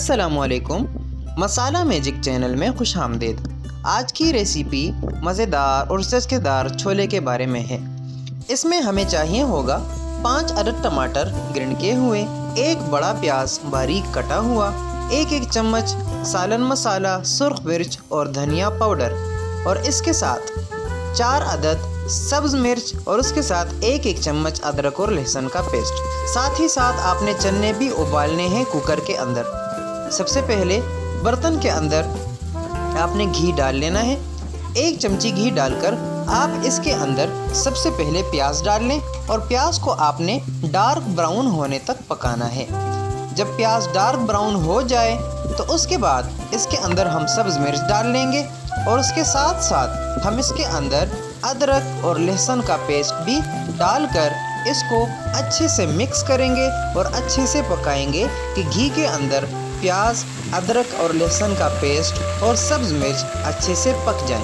अस्सलामुअलैकुम, मसाला magic channel में खुश आमदीद। आज की रेसिपी मज़ेदार और चस्केदार छोले के बारे में है। इसमें हमें चाहिए होगा 5 अदद टमाटर ग्राइंड किए हुए, 1 बड़ा प्याज बारीक कटा हुआ, 1 चम्मच सालन मसाला, सुर्ख मिर्च और धनिया पाउडर, और इसके साथ 4 अदद सब्ज़ मिर्च और उसके साथ 1 चम्मच अदरक और लहसुन का पेस्ट। साथ ही साथ आपने चने भी उबालने हैं कुकर के अंदर। सबसे पहले बर्तन के अंदर आपने घी डाल लेना है। 1 चमची घी डालकर आप इसके अंदर सबसे पहले प्याज डाल लें और प्याज को आपने डार्क ब्राउन होने तक पकाना है। जब प्याज डार्क ब्राउन हो जाए तो उसके बाद इसके अंदर हम सब्ज़ मिर्च डाल लेंगे और उसके साथ साथ हम इसके अंदर अदरक और लहसुन का पेस्ट भी डालकर इसको अच्छे से मिक्स करेंगे और अच्छे से पकाएंगे कि घी के अंदर प्याज, अदरक और लहसुन का पेस्ट और सब्ज़ मिर्च अच्छे से पक जाएं।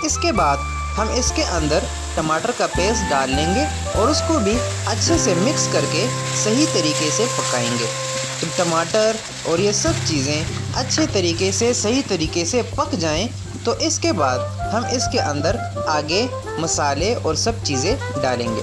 इसके बाद हम इसके अंदर टमाटर का पेस्ट डाल लेंगे और उसको भी अच्छे से मिक्स करके सही तरीके से पकाएंगे। जब टमाटर और ये सब चीज़ें अच्छे तरीके से सही तरीके से पक जाएं तो इसके बाद हम इसके अंदर आगे मसाले और सब चीज़ें डालेंगे।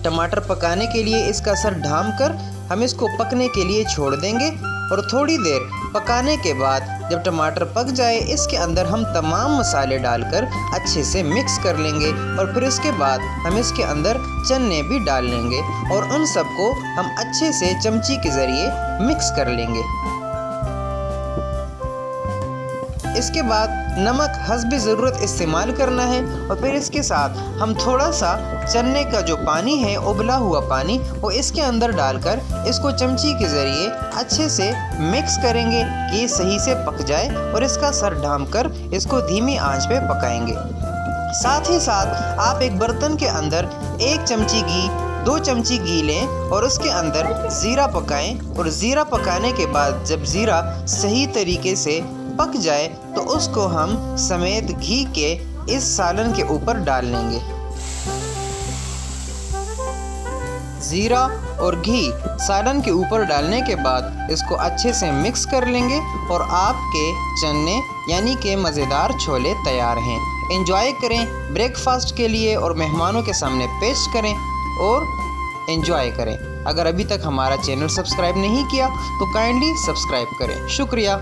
टमाटर पकाने के लिए इसका सर ढाम कर हम इसको पकने के लिए छोड़ देंगे और थोड़ी देर पकाने के बाद जब टमाटर पक जाए इसके अंदर हम तमाम मसाले डालकर अच्छे से मिक्स कर लेंगे और फिर इसके बाद हम इसके अंदर चने भी डाल लेंगे और उन सबको हम अच्छे से चमची के ज़रिए मिक्स कर लेंगे। इसके बाद नमक हस्बे ज़रूरत इस्तेमाल करना है और फिर इसके साथ हम थोड़ा सा चने का जो पानी है, उबला हुआ पानी, वो इसके अंदर डालकर इसको चमची के ज़रिए अच्छे से मिक्स करेंगे कि सही से पक जाए और इसका सर ढाम कर इसको धीमी आंच पे पकाएंगे। साथ ही साथ आप एक बर्तन के अंदर 1 चमची घी, 2 चमची घी लें और उसके अंदर ज़ीरा पकाएं और ज़ीरा पकाने के बाद जब ज़ीरा सही तरीके से पक जाए तो उसको हम समेत घी के इस सालन के ऊपर डाल लेंगे। ज़ीरा और घी सालन के ऊपर डालने के बाद इसको अच्छे से मिक्स कर लेंगे और आपके चने यानी कि मज़ेदार छोले तैयार हैं। एंजॉय करें ब्रेकफास्ट के लिए और मेहमानों के सामने पेश करें और एंजॉय करें। अगर अभी तक हमारा चैनल सब्सक्राइब नहीं किया तो काइंडली सब्सक्राइब करें। शुक्रिया।